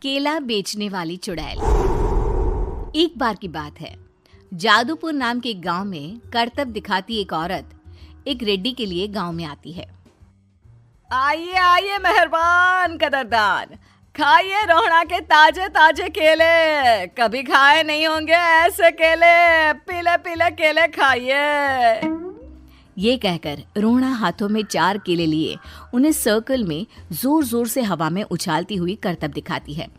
केला बेचने वाली चुड़ैल। एक बार की बात है, जादूपुर नाम के गांव में करतब दिखाती एक औरत एक रेड्डी के लिए गांव में आती है। आइए आइए मेहरबान कदरदान, खाइए रोहड़ा के ताजे ताजे केले। कभी खाए नहीं होंगे ऐसे केले, पीले पीले केले खाइए। ये कहकर रोहड़ा हाथों में 4 केले लिए उन्हें सर्कल में जोर जोर से हवा में उछालती हुई करतब दिखाती है,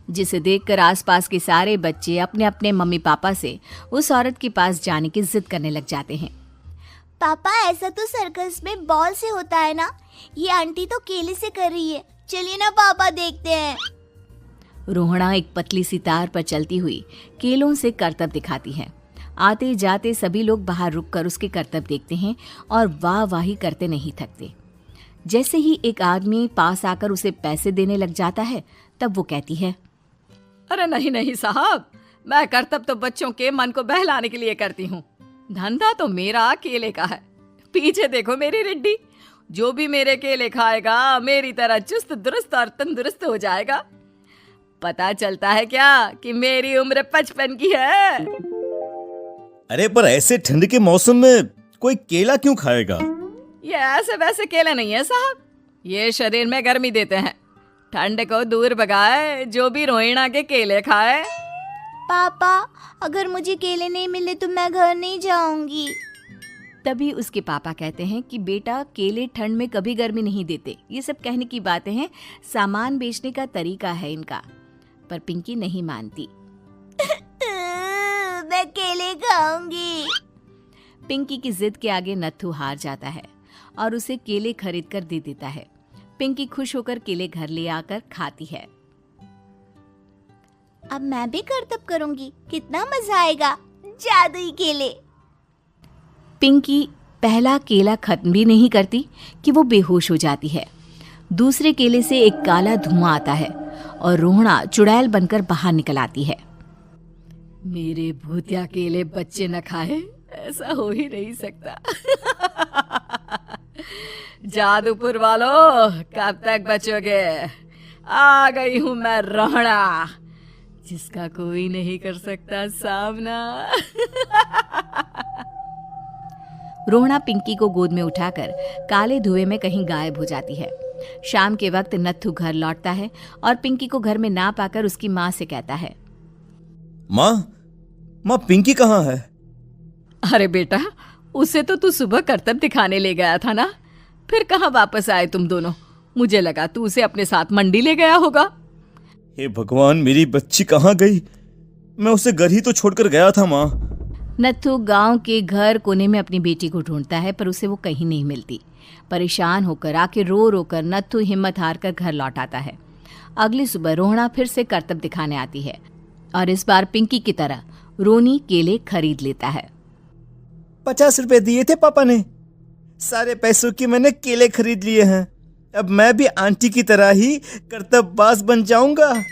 जिसे देखकर आसपास के सारे बच्चे अपने अपने मम्मी पापा से उस औरत के पास जाने की जिद करने लग जाते हैं। पापा, ऐसा तो सर्कस में बॉल से होता है ना, ये आंटी तो केले से कर रही है। चलिए ना पापा, देखते हैं। रोहड़ा एक पतली सी तार पर चलती हुई केलों से करतब दिखाती है। आते जाते सभी लोग बाहर रुककर उसके करतब देखते हैं और वाह वाही करते नहीं थकते। जैसे ही एक आदमी पास आकर उसे पैसे देने लग जाता है, तब वो कहती है, अरे नहीं नहीं साहब, मैं करतब तो बच्चों के मन को बहलाने के लिए करती हूँ। धंधा तो मेरा केले का है। पीछे देखो मेरी रिड्डी, जो भी मेरे केले खाएगा मेरी तरह चुस्त दुरुस्त और तंदुरुस्त हो जाएगा। पता चलता है क्या कि मेरी उम्र 55 की है। अरे पर ऐसे ठंड के मौसम में कोई केला क्यों खाएगा? ये ऐसे वैसे केले नहीं है साहब, ये शरीर में गर्मी देते हैं। ठंड को दूर भगाए जो भी रोहिणा के केले खाए। पापा, अगर मुझे केले नहीं मिले तो मैं घर नहीं जाऊंगी। तभी उसके पापा कहते हैं कि बेटा, केले ठंड में कभी गर्मी नहीं देते। ये सब कहने की बातें हैं, सामान बेचने का तरीका है इनका। पर पिंकी नहीं मानती। मैं केले खाऊंगी। पिंकी की जिद के आगे नत्थू हार जाता है और उसे केले खरीद कर दे देता है। पिंकी खुश होकर केले घर ले आकर खाती है। अब मैं भी करतब करूंगी, कितना मजा आएगा। जादुई केले। पिंकी पहला केला खत्म भी नहीं करती कि वो बेहोश हो जाती है। दूसरे केले से एक काला धुआं आता है और रोहड़ा चुड़ैल बनकर बाहर निकल आती है। मेरे भूतिया केले बच्चे न खाए, ऐसा हो ही नहीं सकता। जादूपुर वालों, कब तक बचोगे? आ गई हूं मैं रोहड़ा, जिसका कोई नहीं कर सकता सामना। रोहड़ा पिंकी को गोद में उठाकर काले धुएं में कहीं गायब हो जाती है। शाम के वक्त नत्थू घर लौटता है और पिंकी को घर में ना पाकर उसकी माँ से कहता है, माँ पिंकी कहाँ है? अरे बेटा, उसे तो तू सुबह करतब दिखाने ले गया था ना, फिर कहाँ वापस आए तुम दोनों? मुझे लगा तू उसे अपने साथ मंडी ले गया होगा। हे भगवान, मेरी बच्ची कहाँ गई? मैं उसे घर ही तो छोड़कर गया था माँ। नत्थू गांव के घर कोने में अपनी बेटी को ढूंढता है, पर उसे वो कहीं नहीं मिलती। परेशान होकर आके रो रो कर नत्थू हिम्मत हार कर घर लौट आता है। अगली सुबह रोहड़ा फिर से करतब दिखाने आती है और इस बार पिंकी की तरह रोनी केले खरीद लेता है। 50 रुपए दिए थे पापा ने, सारे पैसों की मैंने केले खरीद लिए हैं। अब मैं भी आंटी की तरह ही करतबबाज बन जाऊंगा।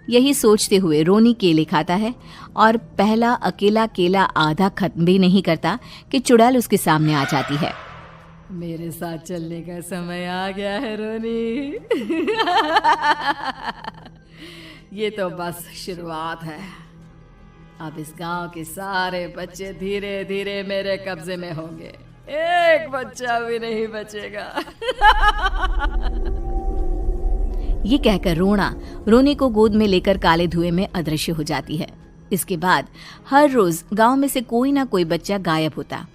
यही सोचते हुए रोनी केले खाता है और पहला अकेला केला आधा खत्म भी नहीं करता कि चुड़ैल उसके सामने आ जाती है। मेरे साथ चलने का समय आ गया है रोनी। ये तो बस शुरुआत है। अब इस गांव के सारे बच्चे धीरे धीरे मेरे कब्जे में होंगे, एक बच्चा भी नहीं बचेगा। ये कहकर रोना रोनी को गोद में लेकर काले धुएं में अदृश्य हो जाती है। इसके बाद हर रोज गांव में से कोई ना कोई बच्चा गायब होता,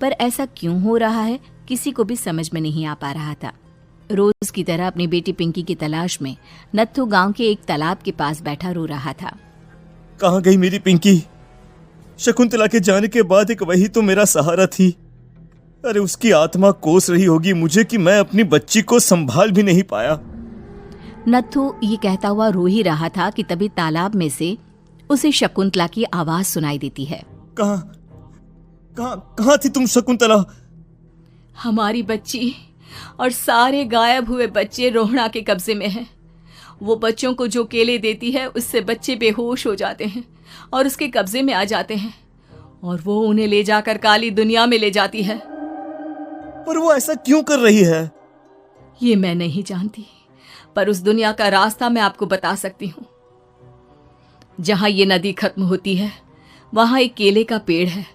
पर ऐसा क्यों हो रहा है किसी को भी समझ में नहीं आ पा रहा था। रोज की तरह अपनी बेटी पिंकी की तलाश में नत्थू गांव के एक तालाब के पास बैठा रो रहा था। कहाँ गई मेरी पिंकी? शकुंतला के जाने के बाद एक वही तो मेरा सहारा थी। अरे उसकी आत्मा कोस रही होगी मुझे कि मैं अपनी बच्ची को संभाल भी नहीं पाया। नत्थू ये कहता हुआ रो ही रहा था कि तभी तालाब में से उसे शकुंतला की आवाज सुनाई देती है। कहाँ थी तुम शकुंतला? हमारी बच्ची और सारे गायब हुए बच्चे रोहड़ा के कब्जे में हैं। वो बच्चों को जो केले देती है उससे बच्चे बेहोश हो जाते हैं और उसके कब्जे में आ जाते हैं और वो उन्हें ले जाकर काली दुनिया में ले जाती है। पर वो ऐसा क्यों कर रही है? ये मैं नहीं जानती, पर उस दुनिया का रास्ता मैं आपको बता सकती हूँ। जहां ये नदी खत्म होती है वहां एक केले का पेड़ है,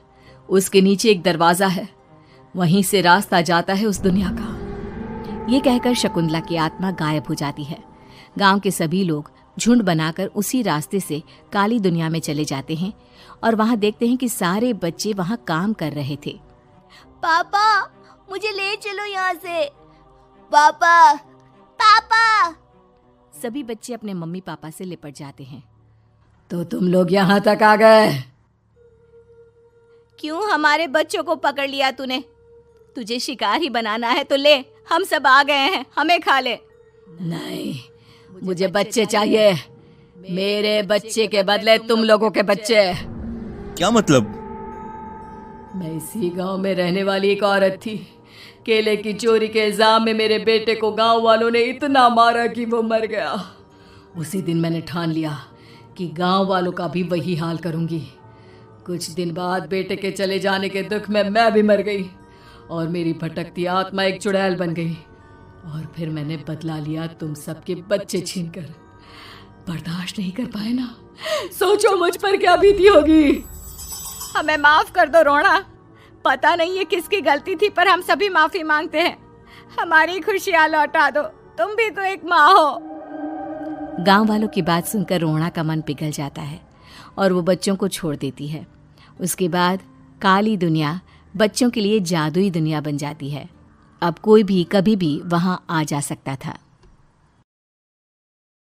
उसके नीचे एक दरवाजा है, वहीं से रास्ता जाता है उस दुनिया का। ये कहकर शकुंतला की आत्मा गायब हो जाती है। गांव के सभी लोग झुंड बनाकर उसी रास्ते से काली दुनिया में चले जाते हैं और वहां देखते हैं कि सारे बच्चे वहां काम कर रहे थे। पापा मुझे ले चलो यहाँ से। पापा पापा। सभी बच्चे अपने मम्मी पापा से लिपट जाते हैं। तो तुम लोग यहाँ तक आ गए? क्यों हमारे बच्चों को पकड़ लिया तूने? तुझे शिकार ही बनाना है तो ले, हम सब आ गए हैं, हमें खा ले। नहीं, मुझे बच्चे चाहिए। मेरे बच्चे के बदले तुम लोगों के बच्चे। क्या मतलब? मैं इसी गांव में रहने वाली एक औरत थी। केले की चोरी के इल्जाम में मेरे बेटे को गांव वालों ने इतना मारा कि वो मर गया। उसी दिन मैंने ठान लिया कि गांव वालों का भी वही हाल करूंगी। कुछ दिन बाद बेटे के चले जाने के दुख में मैं भी मर गई और मेरी भटकती आत्मा एक चुड़ैल बन गई। और फिर मैंने बदला लिया तुम सबके बच्चे छीनकर। बर्दाश्त नहीं कर पाए ना, सोचो मुझ पर क्या बीती होगी। हमें माफ कर दो रोना, पता नहीं ये किसकी गलती थी पर हम सभी माफी मांगते हैं। हमारी खुशियां लौटा दो, तुम भी तो एक माँ हो। गांव वालों की बात सुनकर रोना का मन पिघल जाता है और वो बच्चों को छोड़ देती है। उसके बाद काली दुनिया बच्चों के लिए जादुई दुनिया बन जाती है। अब कोई भी कभी भी वहां आ जा सकता था।